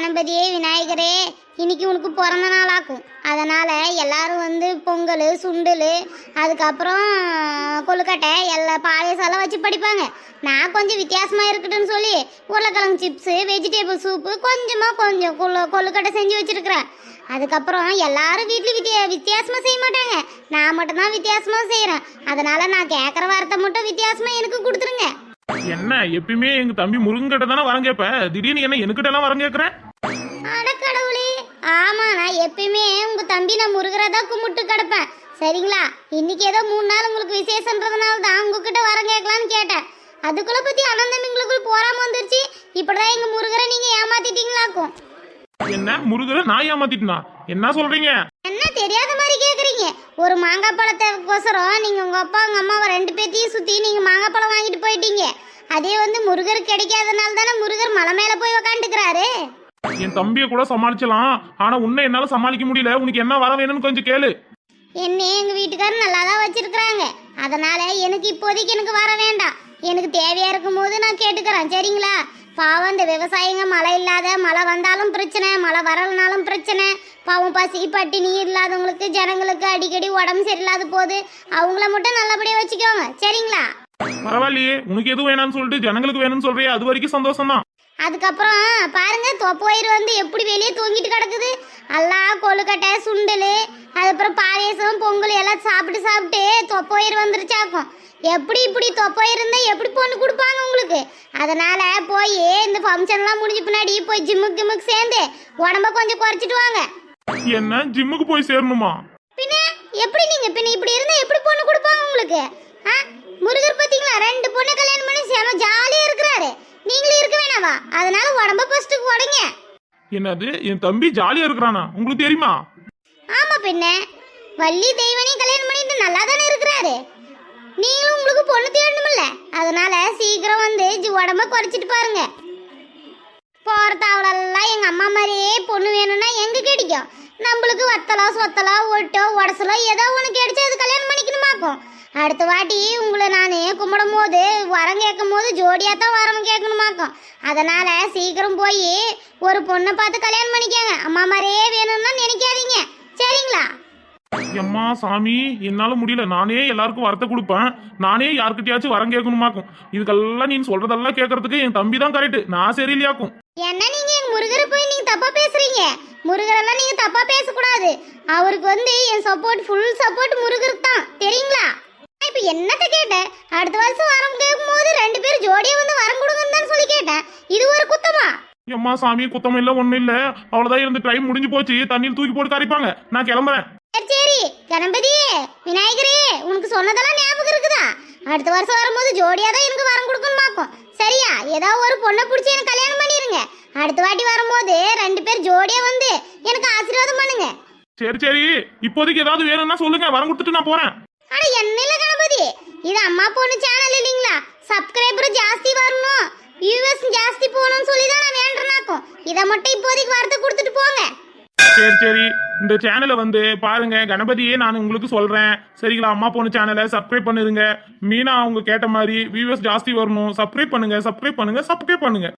கணபதியே விநாயகரே, இன்னைக்கு உனக்கு பிறந்த நாளாக்கும். அதனால் எல்லாரும் வந்து பொங்கல் சுண்டல் அதுக்கப்புறம் கொழுக்கட்டை எல்லா பாயசெல்லாம் வச்சு படிப்பாங்க. நான் கொஞ்சம் வித்தியாசமாக இருக்கட்டும்னு சொல்லி உருளைக்கிழங்கு சிப்ஸு வெஜிடேபிள் சூப்பு கொஞ்சம் கொழுக்கட்டை செஞ்சு வச்சுருக்கிறேன். அதுக்கப்புறம் எல்லாரும் வீட்டில் வித்தியாசமாக செய்ய மாட்டாங்க, நான் மட்டும்தான் வித்தியாசமாக செய்கிறேன். அதனால் நான் கேட்குற வார்த்தை மட்டும் வித்தியாசமாக எனக்கு கொடுத்துருங்க. என்ன எப்பயுமே எங்க தம்பி முருங்கட்ட தானே வரம் கேட்ப, திடீர்னு என்ன எனக்கிட்ட எல்லாம் வரம் கேட்கறேன்? அட கடவுளே, ஆமா நான் எப்பயுமே உங்க தம்பி நான் முருகரதா கும்பிட்டு கிடப்பேன். சரிங்களா, இன்னைக்கு ஏதோ 3 நாள் உங்களுக்கு விசேஷன்றதுனால தான் உங்ககிட்ட வரம் கேட்கலான்னு கேட்டேன். அதுக்குள்ள பத்தி அனந்தமிங்களுக்குள்ள போறாம வந்துருச்சு. இப்படிதான் எங்க முருகரை நீங்க ஏமாத்திட்டீங்களாக்கும். என்ன முருகரை நான் ஏமாத்திட்டா? என்ன சொல்றீங்க? என்ன தெரியாத மாதிரி கேக்குறீங்க? ஒரு மாங்காய் பழத்துக்கோசரம் நீங்க உங்க அப்பா உங்க அம்மாவை 2 பேத்தையும் சுத்தி நீங்க மாங்காய் பழம் வாங்கிட்டு போயிட்டீங்க. அதே வந்து முருகர் கிடைக்காதனால தானே முருகர் மலை மேல போய் உக்காந்துக்கிறாரு. என் தம்பியை கூட சமாளிச்சலாம், ஆனா உன்னை என்னால சமாளிக்க முடியல. உனக்கு என்ன வர வேணும்னு கொஞ்சம் கேளு. என்ன எங்க வீட்டுக்காரர் நல்லா தான் வச்சிருக்கிறாங்க, அதனால எனக்கு இப்போதைக்கு எனக்கு வர வேண்டாம். எனக்கு தேவையா இருக்கும் போது நான் கேட்டுக்கிறேன். சரிங்களா? பாவம் இந்த விவசாயிங்க மழை இல்லாத, மழை வந்தாலும் பிரச்சனை, மழை வரலனாலும் பிரச்சனை. பாவம் பசி பட்டினி இல்லாதவங்களுக்கு ஜனங்களுக்கு அடிக்கடி உடம்பு சரியில்லாத போது அவங்கள மட்டும் நல்லபடியா வச்சுக்கோங்க. சரிங்களா? பரவாயில்லையே, உனக்கு எது வேணாம்னு சொல்லிட்டு ஜனங்களுக்கு வேணும்னு சொல்றியா, அது வரைக்கும் சந்தோஷம் தான். அதுக்கப்புறம் பாருங்க, தொப்பயிறு வந்து எப்படி வெளியே தூங்கிட்டு கிடக்குது. எல்லாம் கொழுக்கட்டை சுண்டல் அதுக்கப்புறம் பாயசம் பொங்கல் எல்லாம் சாப்பிட்டு தொப்பயிறு வந்துருச்சாக்கும். எப்படி இப்படி தொப்பயிறு இருந்தா எப்படி பொண்ணு கொடுப்பாங்க உங்களுக்கு? அதனால போய் இந்த ஃபங்க்ஷன்லாம் முடிஞ்ச பின்னாடி போய் ஜிம்முக்கு சேர்ந்து உடம்ப கொஞ்சம் குறைச்சிட்டு வாங்க. என்ன ஜிம்முக்கு போய் சேரணுமா? பின்ன எப்படி நீங்க இப்படி இருந்தா எப்படி பொண்ணு கொடுப்பாங்க உங்களுக்கு? முருகர் பாத்தீங்களா 2 பொண்ணு கல்யாணம் பண்ணி செம ஜாலியா இருக்கிறாரு. நீங்களும் இருக்க வேணாவா? அதனால உடம்ப ஃபர்ஸ்ட்டுக்கு உடைங்க. என்னது, என் தம்பி ஜாலியா இருக்கிறானா? உங்களுக்கு தெரியுமா? ஆமா, பின்ன வள்ளி தெய்வனி கல்யாணம் பண்ணிட்டு நல்லா தானே இருக்கிறாரு. நீங்களும் உங்களுக்கு பொண்ணு தேடணும்ல, அதனால சீக்கிரம் வந்து உடம்ப குறைச்சிட்டு பாருங்க. போறதாவளெல்லாம் எங்க அம்மா மாதிரியே பொண்ணு வேணும்னா எங்க கிடைக்கும்? நம்மளுக்கு வத்தலோ சொத்தலோ ஒட்டோ உடசலோ ஏதோ ஒன்று கிடைச்சி அது கல்யாணம் பண்ணிக்கணுமாக்கும். அடுத்த வாட்டி உங்களை நான் கும்பிடும் போது வரம் கேட்கும் போது ஜோடியாக தான் வரம் கேட்கணுமாக்கும். அதனால சீக்கிரம் போய் ஒரு பொண்ணை பார்த்து கல்யாணம் பண்ணிக்கோங்க. அம்மா மாதிரியே வேணும்னா நினைக்காதீங்க. சரிங்களா? எம்மா சாமி, என்னால முடியல. நானே எல்லாருக்கும் வரத்தை கொடுப்பேன், நானே யாருக்கிட்டயாச்சும் வரம் கேட்கணுமாக்கும். இதுக்கெல்லாம் நீ சொல்றதெல்லாம் கேட்கறதுக்கு என் தம்பி தான் கரெக்ட், நான் சரியில்லையாக்கும். என்ன நீங்க எங்க முருகரை போய் நீங்க தப்பா பேசுறீங்க? முருகரெல்லாம் நீங்க தப்பா பேசக்கூடாது. அவருக்கு வந்து என் சப்போர்ட், ஃபுல் சப்போர்ட் முருகருக்கு தான். தெரியுங்களா? இப்ப என்னத்த கேட்டேன்? அடுத்த வருஷம் வரம் கேட்கும் போது 2 பேரும் ஜோடியா வந்து வரம் கொடுங்கன்னு தான் சொல்லி கேட்டேன். இது ஒரு குத்தமா? எம்மா சாமி, குத்தம் இல்ல ஒண்ணும் இல்ல, அவ்வளவுதான். இருந்து டைம் முடிஞ்சு போச்சு, தண்ணியில் தூக்கி போட்டு கரைப்பாங்க. நான் கிளம்புறேன். சரி கணபதியே விநாயகரே, உனக்கு சொன்னதெல்லாம் ஞாபகம் இருக்குதா? அடுத்த வருஷம் வரும்போது ஜோடியா தான் எனக்கு வரம் கொடுக்கணுமாக்கும். சரியா? ஏதாவது ஒரு பொண்ணை பிடிச்சி எனக்கு கல்யாணம் பண்ணிருங்க. அடுத்த வாட்டி வரும்போது 2 பேர் ஜோடியா வந்து எனக்கு ஆசீர்வாதம் பண்ணுங்க. சரி, இப்போதைக்கு ஏதாவது வேணும்னா சொல்லுங்க, வரம் கொடுத்துட்டு நான் போறேன். அட என்ன இல்ல கணபதி, இது அம்மா பொண்ணு சேனல் இல்லைங்களா? சப்ஸ்கிரைபர் ஜாஸ்தி வரணும், வியூவர்ஸ் ஜாஸ்தி போகணும்னு சொல்லி தான் நான் வேண்டறேனாக்கும். இதை மட்டும் இப்போதைக்கு வரத்தை கொடுத்துட்டு போங்க. சரி, இந்த சேனலை வந்து பாருங்க. கணபதியே நான் உங்களுக்கு சொல்றேன், சரிங்களா? அம்மா பொண்ணு சேனலை சப்ஸ்கிரைப் பண்ணிருங்க. மீனா அவங்க கேட்ட மாதிரி வியூவர்ஸ் ஜாஸ்தி வரணும். சப்ஸ்கிரைப் பண்ணுங்க.